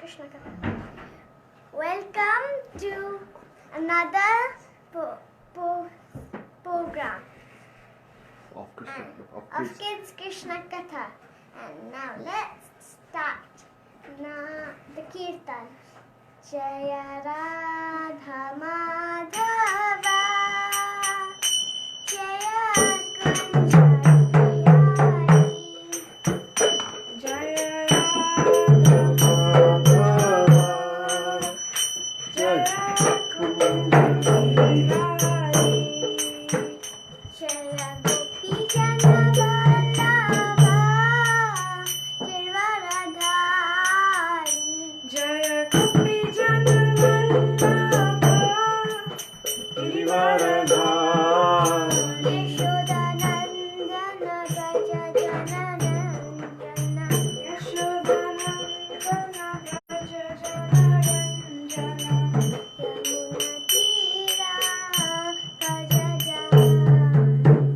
Krishna Katha. Welcome to another program of Kids Krishna Katha. And now let's start the Kirtan. Jaya Radha Madhava Jaya Kunjari Jaya Radha Madhava Jaya Kunjari Jaya Gopi Jana Vallabha Girvaradhari Jaya Gopi Jana Vallabha Girvaradhari Yashodanandana Gaja Jananandana Yashodanandana Gaja Jananandana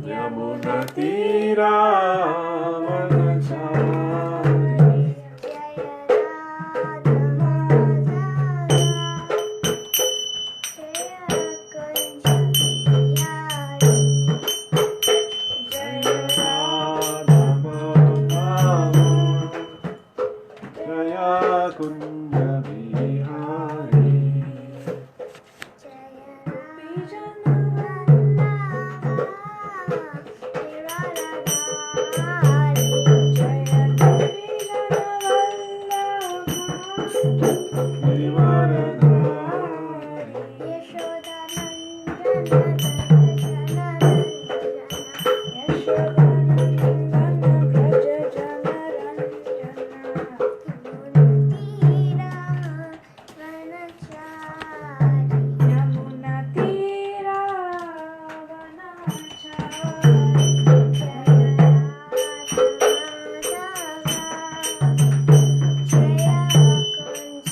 Yamuna Tira Vanachari Jaya Radha Madhava Jaya Kunjari Jaya Radha Madhava Jaya Kunjari Jaya Gopi Jana Vallabha Girvaradhari Jaya Gopi Jana Vallabha Girvaradhari Yashodanandana Gaja Jananandana Yamuna Tira Vanachari Jaya Radha Madhava Jaya Kunjari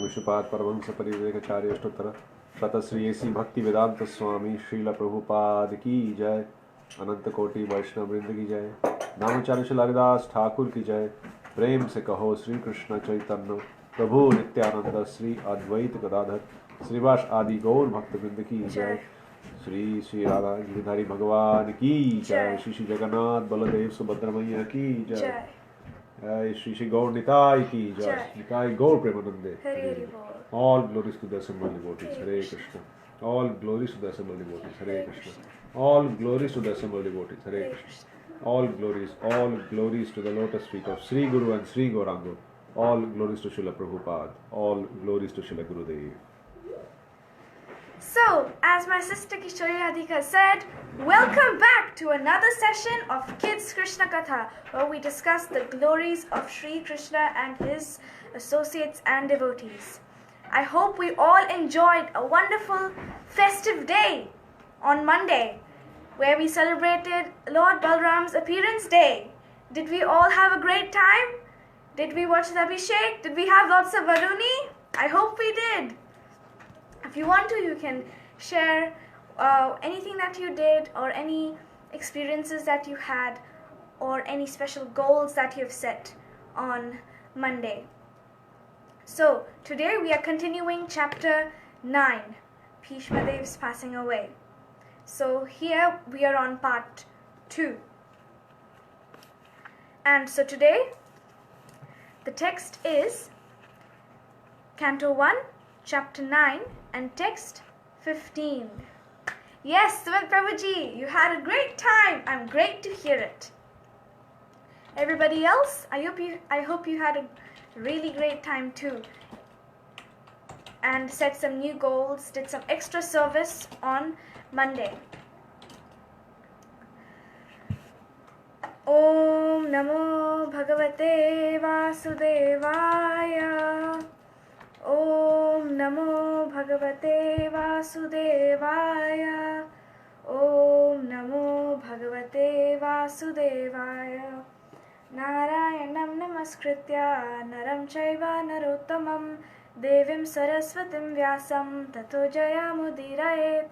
Vishnupad Paramhans परिवेदाचार्य अष्टोत्तर शतश्री ऐसी भक्ति वेदांत स्वामी श्रील प्रभुपाद की जय। अनंत कोटि वैष्णव वृंद की जय। नामचार्य श्री हरिदास ठाकुर की जय। प्रेम से कहो श्री कृष्ण चैतन्य प्रभु नित्यानंद श्री अद्वैत गदाधर श्रीवास आदि गौर भक्त वृंद की जय। श्री श्री राधा गिरिधारी भगवान की जय। श्री श्री जगन्नाथ बलदेव सुभद्रा मैया की जय। श्री श्री गौर निताय की जय। निताय गौर प्रेमानंदे। All glories to the assembled devotees. Hare Krishna. All glories to the assembled devotees. Hare Krishna. All glories to the assembled devotees. Hare Krishna. All glories to the lotus feet of Sri Guru and Sri Gauranga. All glories to Srila Prabhupada. All glories to Srila Gurudev. So, as my sister KishoriRadhika said, welcome back to another session of Kids Krishna Katha, where we discuss the glories of Sri Krishna and his associates and devotees. I hope we all enjoyed a wonderful festive day on Monday, where we celebrated Lord Balram's appearance day. Did we all have a great time? Did we watch the Abhishek? Did we have lots of Varuni? I hope we did. If you want to, you can share anything that you did or any experiences that you had or any special goals that you have set on Monday. So, today we are continuing chapter 9, Bhishma Dev's passing away. So, here we are on part 2. And so today, the text is Canto 1, Chapter 9 and text 15. Yes, Srimad Prabhuji, you had a great time. I'm great to hear it. Everybody else, I hope you had a really great time too. And set some new goals, did some extra service on Monday. Om Namo Bhagavate Vasudevaya. Om Namo Bhagavate Vasudevaya. Om Namo Bhagavate Vasudevaya. Narayanam namaskritya naram chaiva narottamam devim saraswatim vyasam tato jayamudiraet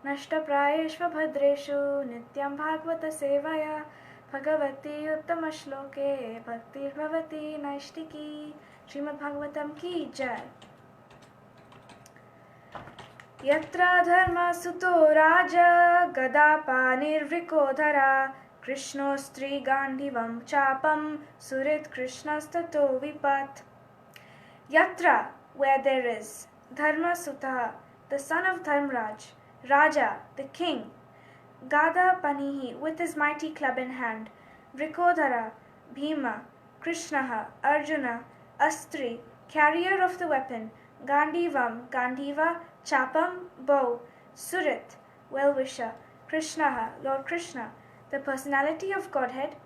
nashtaprayeshva bhadreshu nityam bhagavata sevaya bhagavati uttama shloke bhaktir bhavati naishtiki. Srimad Bhagavatam ki jai. Yatra dharma suto raja gadapa nirvikodhara krishnostri gandhivam chapam surit krishnastato vipat. Yatra, where there is, dharma sutaha, the son of Dharmraj, Raja, the king, Gada panihi, with his mighty club in hand, Vrikodhara, Bhima, Krishnaha, Arjuna, Astri, carrier of the weapon, Gandivam, Gandiva, Chapam, bow, Surit, well-wisher, Krishnaha, Lord Krishna, the personality of Godhead,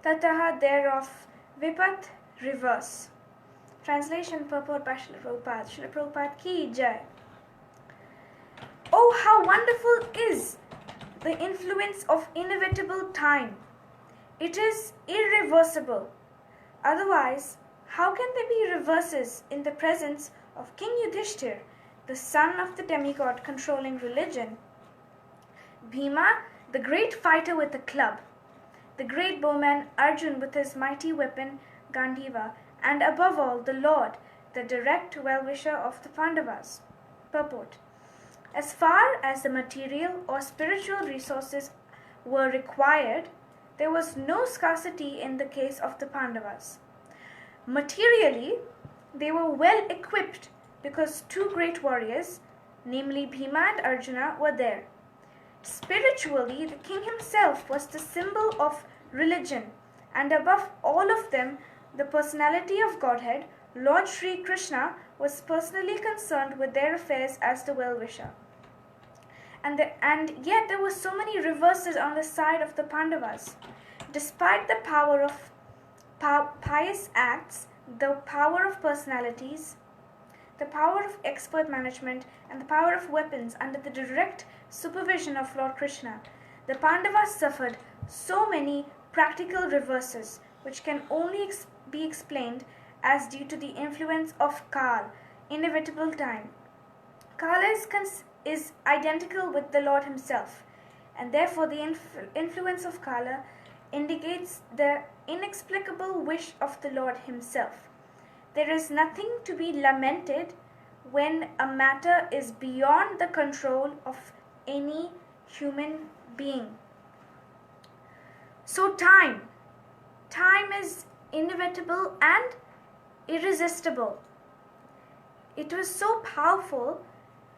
Tataha, thereof, Vipat, reverse. Translation purport by Srila Prabhupada. Srila Prabhupada ki jai. Oh, how wonderful is the influence of inevitable time. It is irreversible. Otherwise, how can there be reverses in the presence of King Yudhishthir, the son of the demigod controlling religion, Bhima, the great fighter with the club, the great bowman Arjun with his mighty weapon Gandiva, and above all the Lord, the direct well-wisher of the Pandavas? Purport. As far as the material or spiritual resources were required, there was no scarcity in the case of the Pandavas. Materially, they were well equipped because two great warriors, namely Bhima and Arjuna, were there. Spiritually, the king himself was the symbol of religion, and above all of them, the personality of Godhead, Lord Sri Krishna, was personally concerned with their affairs as the well-wisher. And yet there were so many reverses on the side of the Pandavas. Despite the power of pious acts, the power of personalities, the power of expert management, and the power of weapons under the direct supervision of Lord Krishna, the Pandavas suffered so many practical reverses, which can only be explained as due to the influence of Kal, inevitable time. Kala is identical with the Lord himself, and therefore the influence of Kala indicates the inexplicable wish of the Lord himself. There is nothing to be lamented when a matter is beyond the control of any human being. So time is inevitable and irresistible. It was so powerful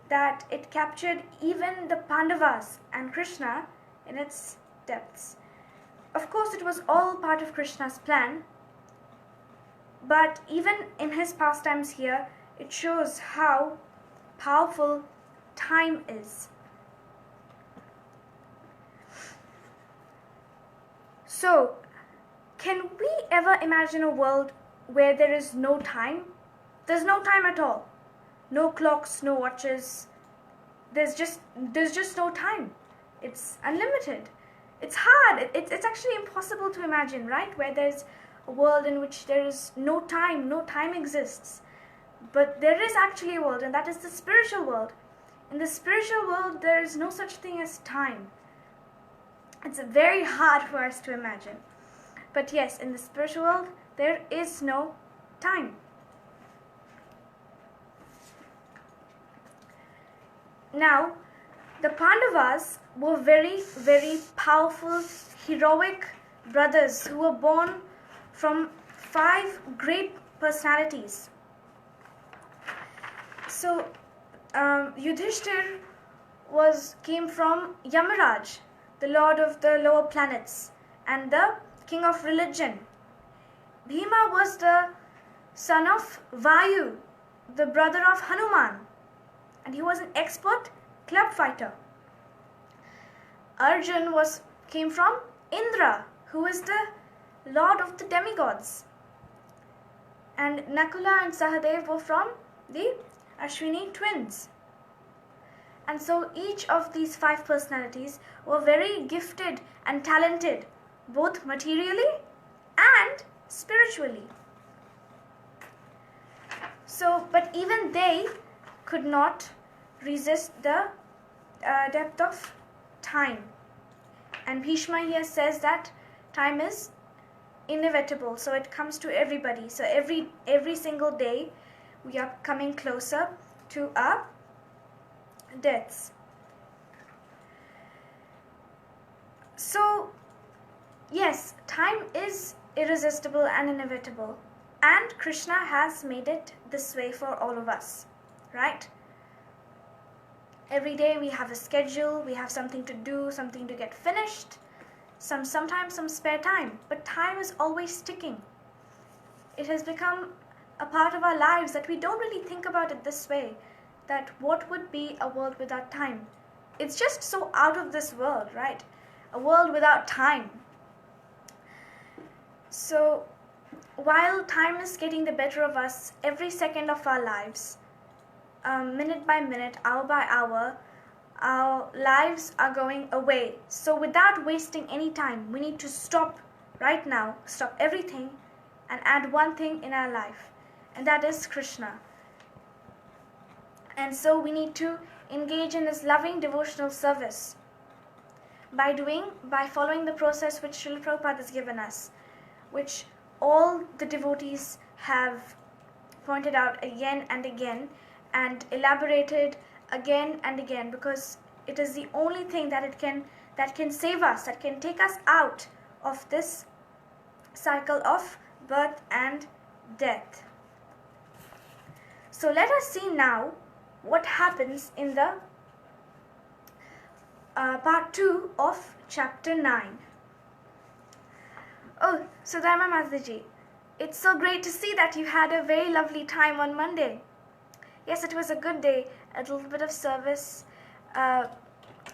that it captured even the Pandavas and Krishna in its depths. Of course, it was all part of Krishna's plan, but even in his pastimes here, it shows how powerful time is. So, can we ever imagine a world where there is no time? There's no time at all. No clocks, no watches. There's just no time. It's unlimited. It's hard. It's actually impossible to imagine, right? Where there's a world in which there is no time exists. But there is actually a world, and that is the spiritual world. In the spiritual world, there is no such thing as time. It's very hard for us to imagine. But yes, in the spiritual world, there is no time. Now, the Pandavas were very, very powerful, heroic brothers who were born from 5 great personalities. So, Yudhishthir came from Yamaraj, the lord of the lower planets, and the king of religion. Bhima was the son of Vayu, the brother of Hanuman, and he was an expert club fighter. Arjun came from Indra, who is the lord of the demigods. And Nakula and Sahadev were from the Ashwini twins. And so each of these 5 personalities were very gifted and talented, both materially and spiritually. So, but even they could not resist the depth of time. And Bhishma here says that time is inevitable, so it comes to everybody. So every single day we are coming closer to our deaths. So yes, time is irresistible and inevitable, and Krishna has made it this way for all of us, right? Every day we have a schedule, we have something to do, something to get finished, sometimes some spare time, but time is always ticking. It has become a part of our lives that we don't really think about it this way, that what would be a world without time? It's just so out of this world, right? A world without time. So while time is getting the better of us every second of our lives, minute by minute, hour by hour, our lives are going away. So without wasting any time, we need to stop right now, stop everything, and add one thing in our life, and that is Krishna. And so we need to engage in this loving devotional service by following the process which Srila Prabhupada has given us, which all the devotees have pointed out again and again and elaborated again and again, because it is the only thing that can save us, that can take us out of this cycle of birth and death. So let us see now what happens in the part 2 of chapter 9. Oh, Sudharma Mataji, it's so great to see that you had a very lovely time on Monday. Yes, it was a good day. A little bit of service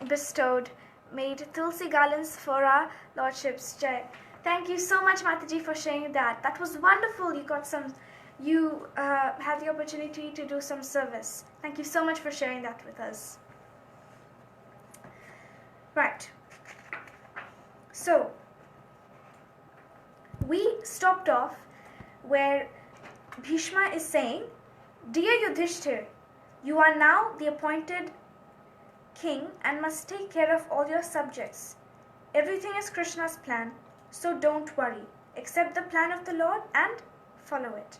bestowed, made Tulsi garlands for our Lordships. Jai. Thank you so much, Mataji, for sharing that. That was wonderful. You got some you had the opportunity to do some service. Thank you so much for sharing that with us. Right. So, we stopped off where Bhishma is saying, Dear Yudhishthir, you are now the appointed king and must take care of all your subjects. Everything is Krishna's plan, so don't worry. Accept the plan of the Lord and follow it.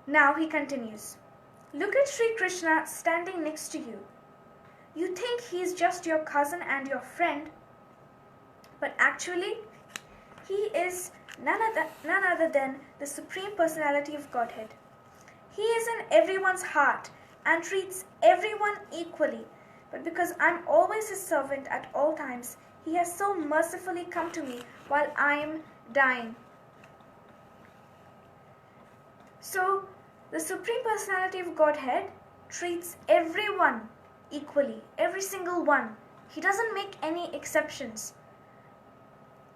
Now he continues, Look at Sri Krishna standing next to you. You think he is just your cousin and your friend, but actually he is none other than the Supreme Personality of Godhead. He is in everyone's heart and treats everyone equally, but because I'm always his servant at all times, he has so mercifully come to me while I am dying. So, the Supreme Personality of Godhead treats everyone equally, every single one. He doesn't make any exceptions.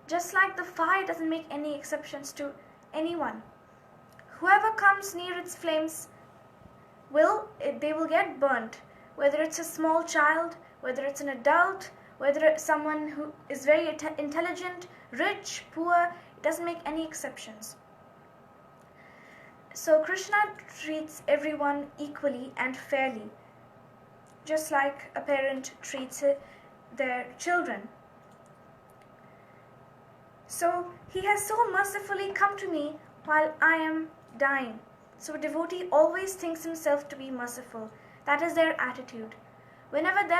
Just like the fire doesn't make any exceptions to anyone. Whoever comes near its flames, they will get burnt. Whether it's a small child, whether it's an adult, whether it's someone who is very intelligent, rich, poor, it doesn't make any exceptions. So Krishna treats everyone equally and fairly, just like a parent treats their children. So he has so mercifully come to me while I am dying. So a devotee always thinks himself to be merciful. That is their attitude. Whenever they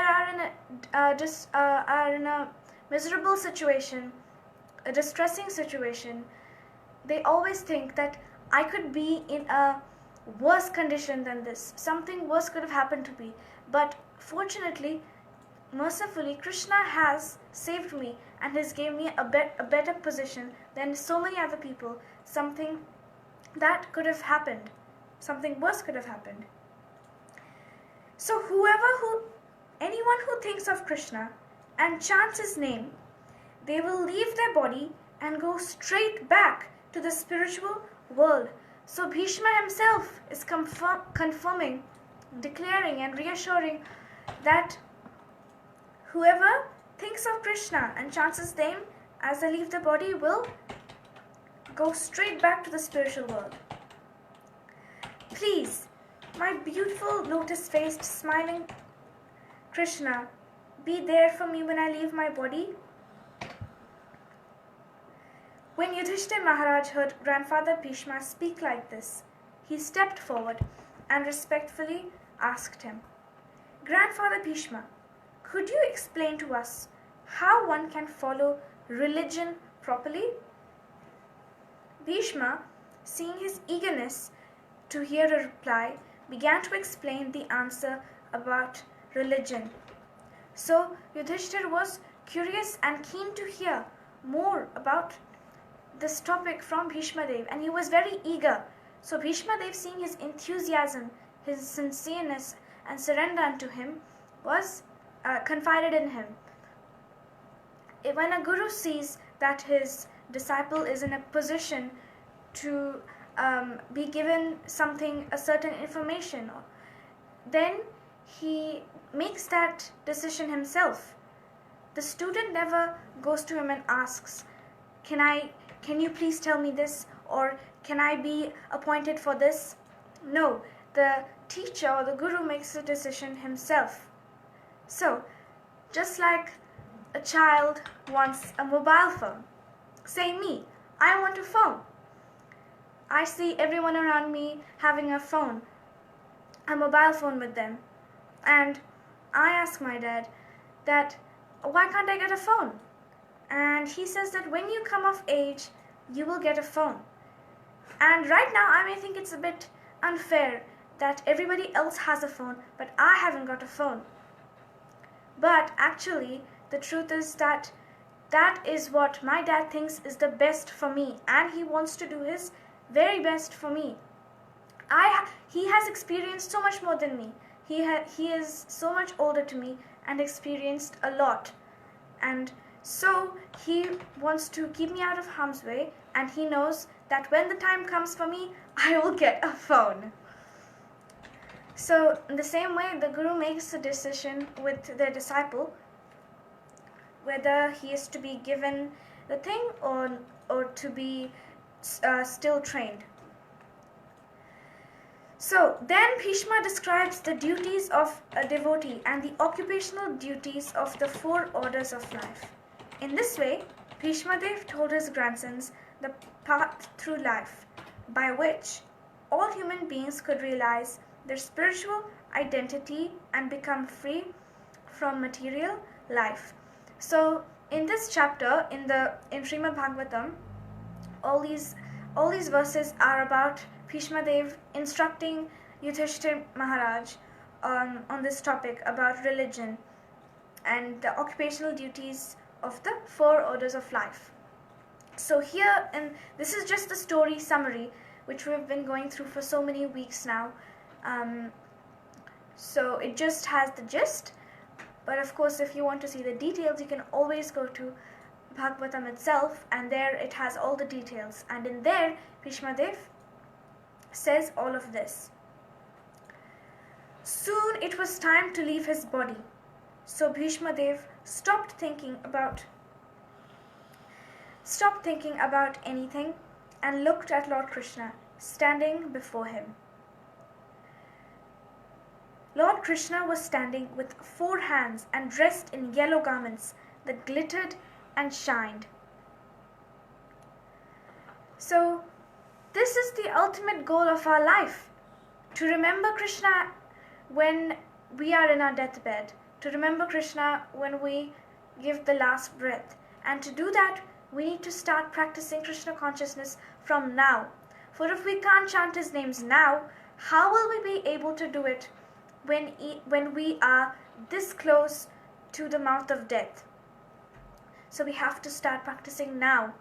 are in a miserable situation, a distressing situation, they always think that I could be in a worse condition than this. Something worse could have happened to me. But fortunately, mercifully, Krishna has saved me and has given me a better position than so many other people. Something that could have happened. Something worse could have happened. So anyone who thinks of Krishna and chants his name, they will leave their body and go straight back to the spiritual world. So Bhishma himself is confirming, declaring and reassuring that whoever thinks of Krishna and chants his name as they leave the body will go straight back to the spiritual world. Please, my beautiful lotus-faced smiling Krishna, be there for me when I leave my body. When Yudhishthir Maharaj heard Grandfather Bhishma speak like this, he stepped forward and respectfully asked him, Grandfather Bhishma, could you explain to us how one can follow religion properly? Bhishma, seeing his eagerness to hear a reply, began to explain the answer about religion. So Yudhishthir was curious and keen to hear more about this topic from Bhishma Dev, and he was very eager. So Bhishma Dev, seeing his enthusiasm, his sincereness and surrender unto him, was confided in him. When a guru sees that his disciple is in a position to be given something, a certain information, then he makes that decision himself. The student never goes to him and asks, can you please tell me this, or can I be appointed for this? No, the teacher or the guru makes the decision himself. So, just like a child wants a mobile phone, say me, I want a phone. I see everyone around me having a phone, a mobile phone with them, and I ask my dad that, why can't I get a phone? And he says that when you come of age, you will get a phone. And right now I may think it's a bit unfair that everybody else has a phone, but I haven't got a phone. But actually, the truth is that that is what my dad thinks is the best for me, and he wants to do his very best for me. He has experienced so much more than me. He is so much older to me and experienced a lot. And so he wants to keep me out of harm's way and he knows that when the time comes for me, I will get a phone. So in the same way, the Guru makes a decision with their disciple whether he is to be given the thing or to be still trained. So then Bhishma describes the duties of a devotee and the occupational duties of the 4 orders of life. In this way, Bhishma Dev told his grandsons the path through life by which all human beings could realize their spiritual identity and become free from material life. So in this chapter, in Srimad Bhagavatam, all these verses are about Bhishma Dev instructing Yudhishthir Maharaj on this topic about religion and the occupational duties of the 4 orders of life. So here, and this is just the story summary which we've been going through for so many weeks now. So it just has the gist, but of course if you want to see the details, you can always go to Bhagavatam itself, and there it has all the details, and in there Bhishma Dev says all of this. Soon it was time to leave his body, so Bhishma Dev stopped thinking about anything and looked at Lord Krishna standing before him. Lord Krishna was standing with 4 hands and dressed in yellow garments that glittered and shined. So this is the ultimate goal of our life, to remember Krishna when we are in our deathbed, to remember Krishna when we give the last breath. And to do that, we need to start practicing Krishna consciousness from now. For if we can't chant his names now, how will we be able to do it when we are this close to the mouth of death? So we have to start practicing now.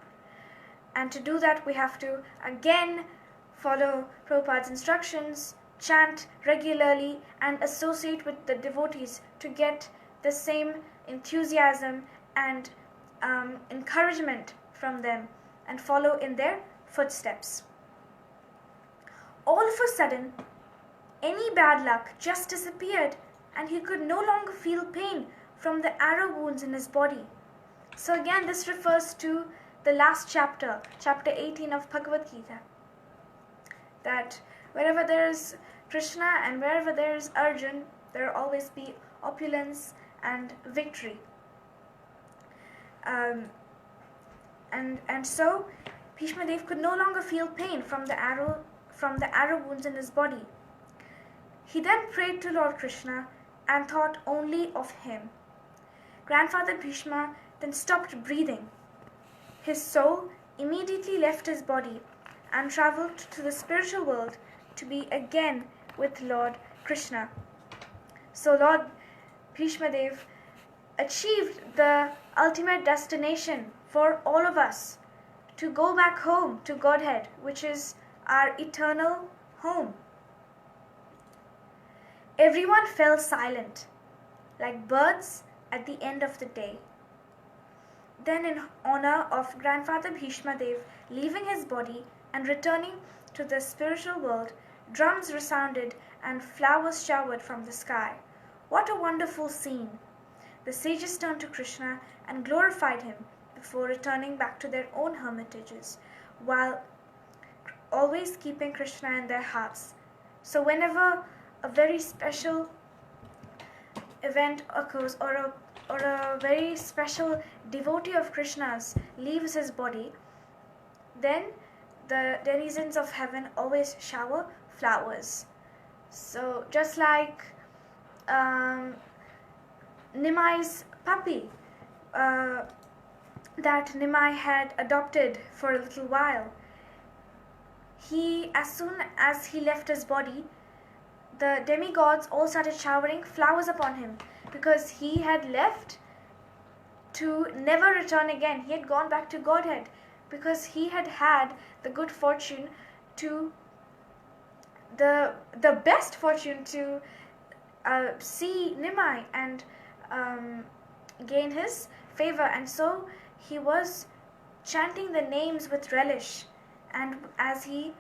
And to do that, we have to again follow Prabhupada's instructions, chant regularly, and associate with the devotees to get the same enthusiasm and encouragement from them, and follow in their footsteps. All of a sudden, any bad luck just disappeared, and he could no longer feel pain from the arrow wounds in his body. So again, this refers to the last chapter, chapter 18 of Bhagavad Gita, that wherever there is Krishna and wherever there is Arjun, there will always be opulence and victory. And so Bhishma Dev could no longer feel pain from the arrow wounds in his body. He then prayed to Lord Krishna and thought only of him. Grandfather Bhishma then stopped breathing. His soul immediately left his body and travelled to the spiritual world to be again with Lord Krishna. So Lord Bhishma Dev achieved the ultimate destination for all of us, to go back home to Godhead, which is our eternal home. Everyone fell silent, like birds at the end of the day. Then, in honor of Grandfather Bhishma Dev leaving his body and returning to the spiritual world, drums resounded and flowers showered from the sky. What a wonderful scene! The sages turned to Krishna and glorified him before returning back to their own hermitages, while always keeping Krishna in their hearts. So whenever a very special event occurs, or a very special devotee of Krishna's leaves his body, then the denizens of heaven always shower flowers. So just like Nimai's puppy that Nimai had adopted for a little while, as soon as he left his body, the demigods all started showering flowers upon him, because he had left to never return again. He had gone back to Godhead because he had had the good fortune to the best fortune to see Nimai and gain his favor, and so he was chanting the names with relish, and as he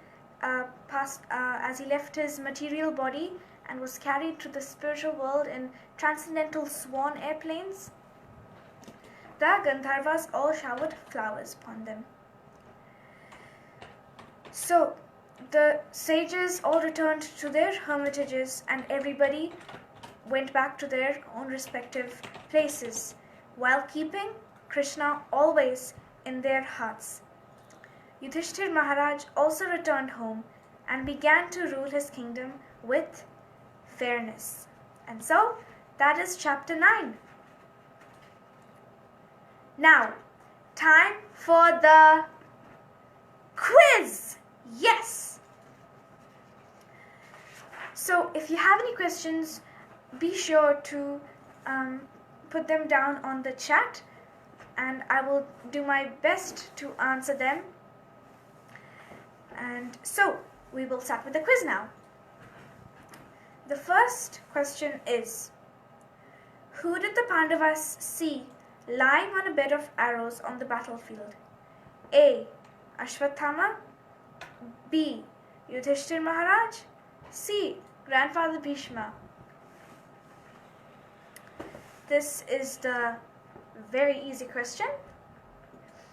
left his material body and was carried to the spiritual world in transcendental swan airplanes, the Gandharvas all showered flowers upon them. So the sages all returned to their hermitages, and everybody went back to their own respective places, while keeping Krishna always in their hearts. Yudhishthir Maharaj also returned home and began to rule his kingdom with fairness. And so, that is chapter 9. Now, time for the quiz! Yes! So, if you have any questions, be sure to put them down on the chat, and I will do my best to answer them. And so, we will start with the quiz now. The first question is, who did the Pandavas see lying on a bed of arrows on the battlefield? A. Ashwathama, B. Yudhishthir Maharaj, C. Grandfather Bhishma. This is the very easy question.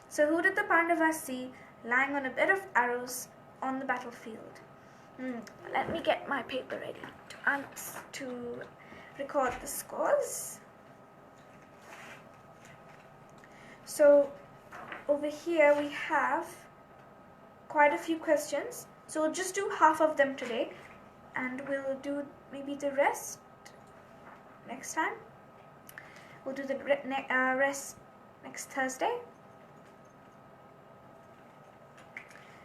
So who did the Pandavas see lying on a bed of arrows on the battlefield? Let me get my paper ready to record the scores. So over here we have quite a few questions. So we'll just do half of them today, and we'll do maybe the rest next time. We'll do the rest next Thursday.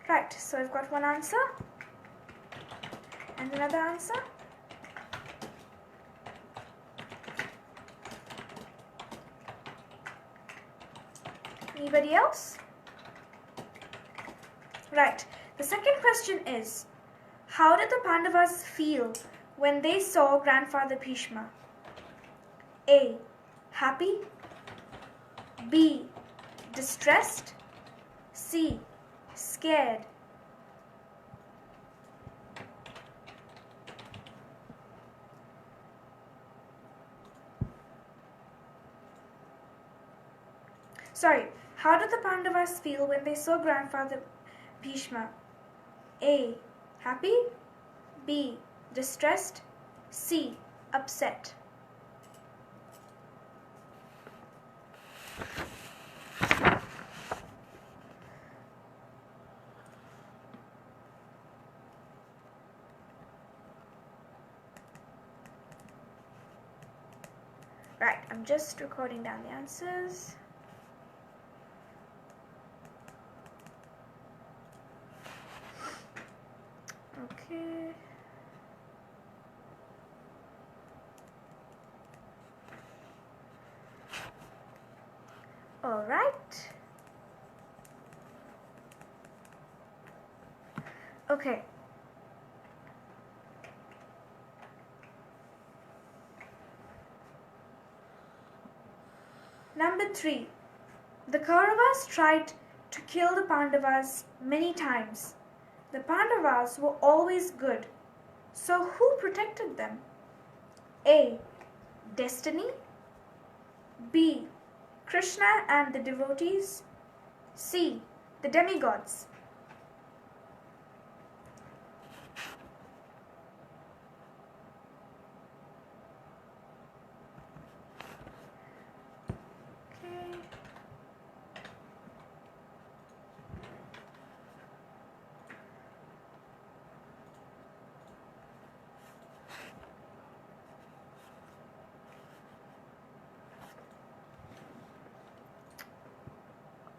Right, so I've got one answer and another answer. Anybody else? Right, the second question is, how did the Pandavas feel when they saw Grandfather Bhishma? A. Happy, B. Distressed, C. Scared. Sorry, how did the Pandavas feel when they saw Grandfather Bhishma? A. Happy, B. Distressed, C. Upset. Right, I'm just recording down the answers. Okay. All right. Okay. Number 3. The Kauravas tried to kill the Pandavas many times. The Pandavas were always good. So who protected them? A. Destiny, B. Krishna and the devotees, C. The demigods.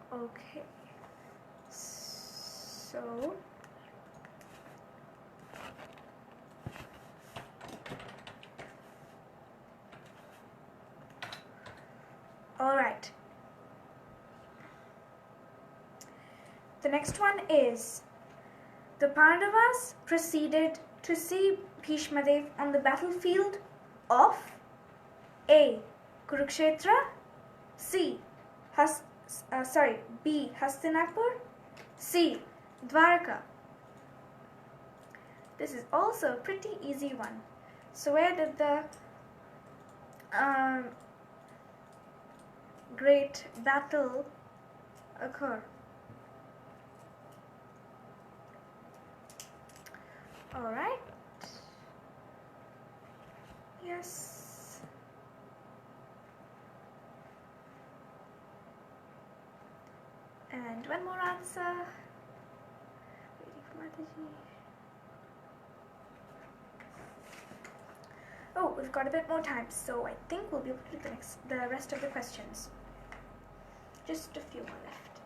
Okay, so all right. The next one is, the Pandavas proceeded to see Bhishma Dev on the battlefield of A. Kurukshetra, C. B. Hastinapur. C. Dwarka. This is also a pretty easy one. So where did the great battle occur? Alright. Yes. And one more answer. Waiting for Mataji. Oh, we've got a bit more time, so I think we'll be able to do the rest of the questions. Just a few more left.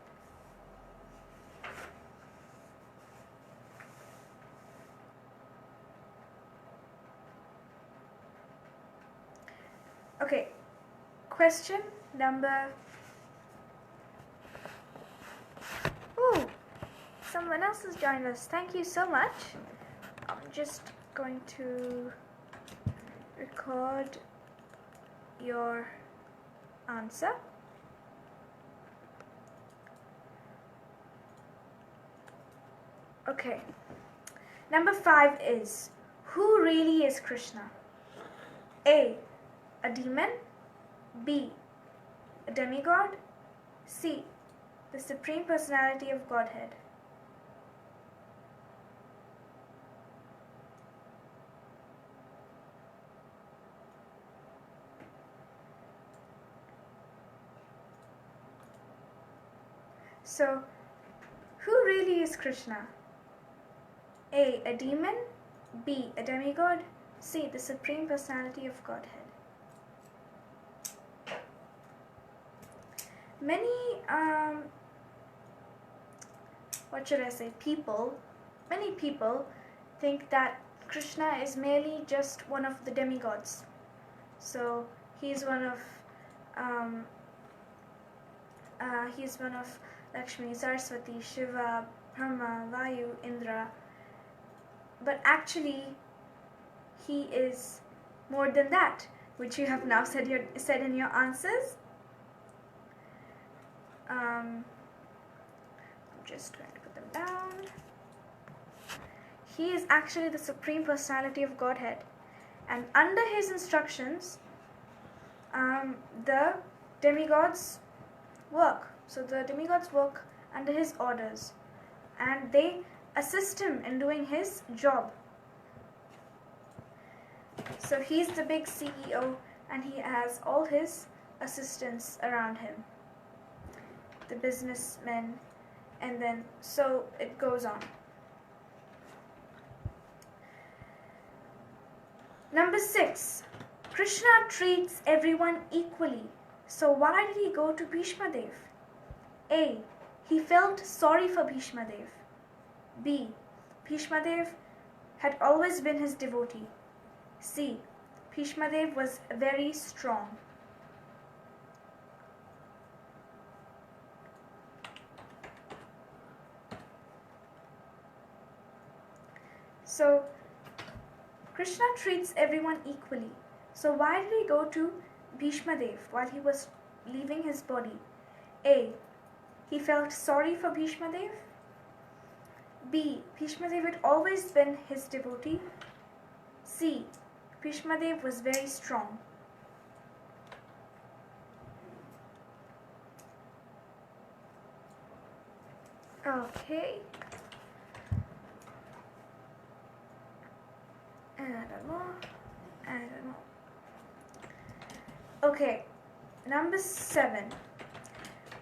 Okay, question number... Ooh, someone else has joined us. Thank you so much. I'm just going to record your answer. Okay. Number 5 is, who really is Krishna? A. A demon. B. A demigod. C. The Supreme Personality of Godhead. So, who really is Krishna? A. A demon. B. A demigod. C. The Supreme Personality of Godhead. Many, many people think that Krishna is merely just one of the demigods. So, he's one of Lakshmi, Saraswati, Shiva, Brahma, Vayu, Indra. But actually, he is more than that, which you have now said in your answers. I'm just going to put them down. He is actually the Supreme Personality of Godhead, and under his instructions, the demigods work. So the demigods work under his orders, and they assist him in doing his job. So he's the big CEO, and he has all his assistants around him, the businessmen, and then so it goes on. Number 6, Krishna treats everyone equally. So why did he go to Bhishma Dev? A. He felt sorry for Bhishma Dev. B. Bhishma Dev had always been his devotee. C. Bhishma Dev was very strong. So, Krishna treats everyone equally. So why did he go to Bhishma Dev while he was leaving his body? A. He felt sorry for Bhishma Dev. B. Bhishma Dev had always been his devotee. C. Bhishma Dev was very strong. Okay. And more. Okay. Number 7.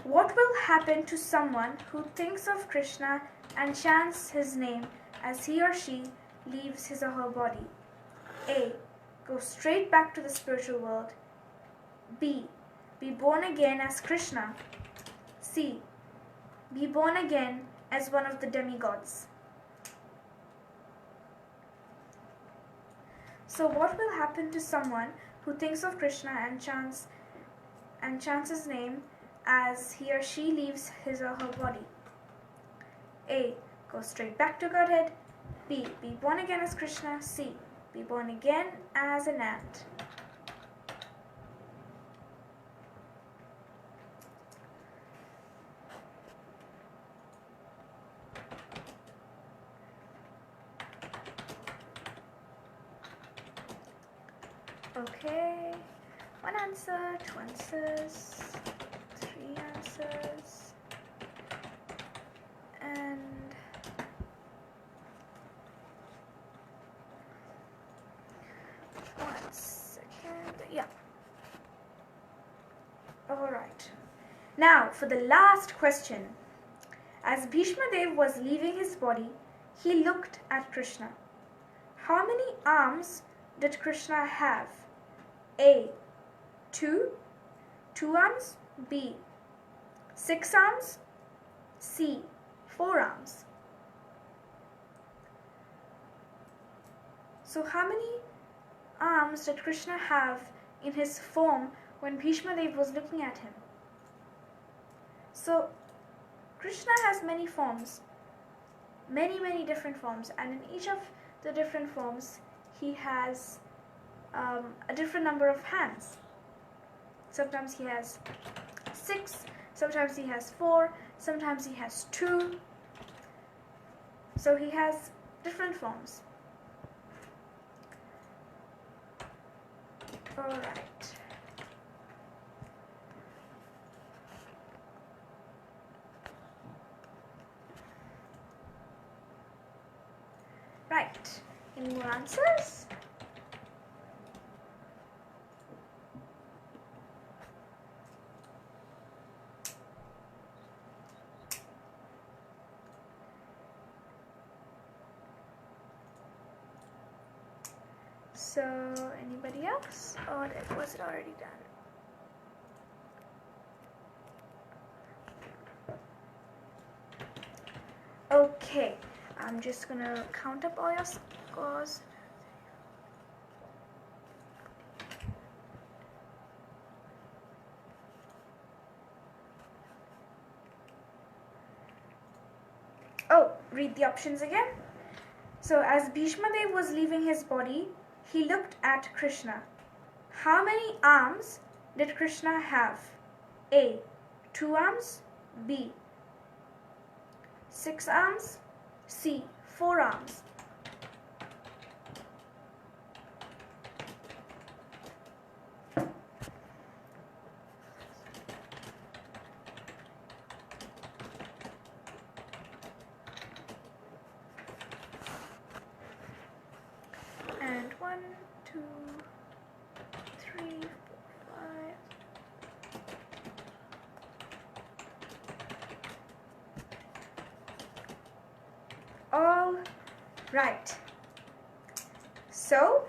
What will happen to someone who thinks of Krishna and chants his name as he or she leaves his or her body? A. Go straight back to the spiritual world. B. Be born again as Krishna. C. Be born again as one of the demigods. So what will happen to someone who thinks of Krishna and chants his name as he or she leaves his or her body? A. Go straight back to Godhead. B. Be born again as Krishna. C. Be born again as an ant. Okay. One answer, two answers, three answers, and one second. Yeah. Alright. Now, for the last question. As Bhishma Dev was leaving his body, he looked at Krishna. How many arms did Krishna have? A. 2 arms. B. 6 arms. C. 4 arms. So how many arms did Krishna have in his form when Bhishma Dev was looking at him? So Krishna has many forms, many different forms, and in each of the different forms he has a different number of hands. Sometimes he has 6, sometimes he has 4, sometimes he has 2. So he has different forms. Alright. Right. Any more answers? So, anybody else? Or was it already done? Okay, I'm just gonna count up all your scores. Oh, read the options again. So, as Bhishma Dev was leaving his body, he looked at Krishna. How many arms did Krishna have? A. 2 arms. B. 6 arms. C. 4 arms. And 1, 2, 3, 4, 5. All right. So,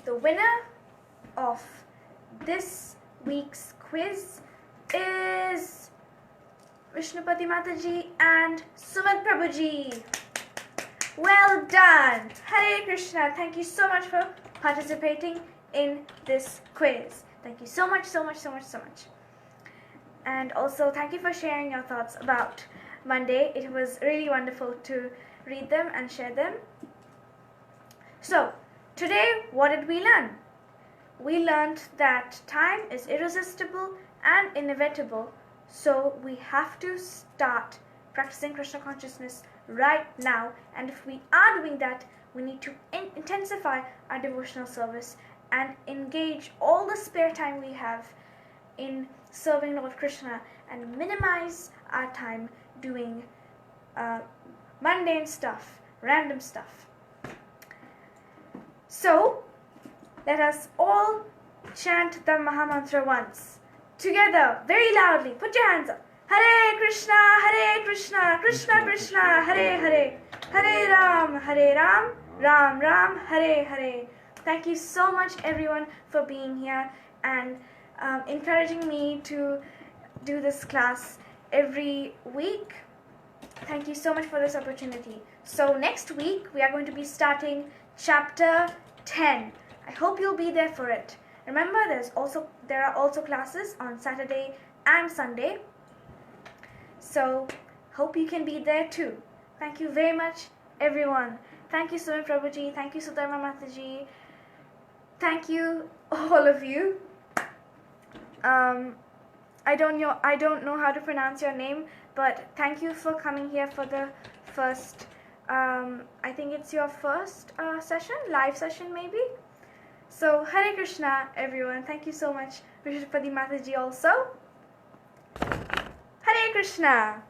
the winner of this week's quiz is Vishnupati Mataji and Sumit Prabhuji. Well done! Hare Krishna. Thank you so much for participating in this quiz. Thank you so much. And also, thank you for sharing your thoughts about Monday. It was really wonderful to read them and share them. So, today, what did we learn? We learned that time is irresistible and inevitable, so we have to start practicing Krishna consciousness right now. And if we are doing that, we need to intensify our devotional service and engage all the spare time we have in serving Lord Krishna and minimize our time doing mundane stuff, random stuff. So, let us all chant the Mahamantra once. Together, very loudly. Put your hands up. Hare Krishna, Krishna Krishna, Hare Hare, Hare Ram, Ram Ram, Hare Hare. Thank you so much, everyone, for being here and encouraging me to do this class every week. Thank you so much for this opportunity. So next week, we are going to be starting chapter 10. I hope you'll be there for it. Remember, there are also classes on Saturday and Sunday. So, hope you can be there too. Thank you very much, everyone. Thank you, Sumit Prabhuji. Thank you, Sudharma Mataji. Thank you, all of you. I don't know how to pronounce your name, but thank you for coming here for the first, I think it's your first session, live session maybe. So, Hare Krishna, everyone. Thank you so much, Vishwapati Mataji, also. Hare Krishna.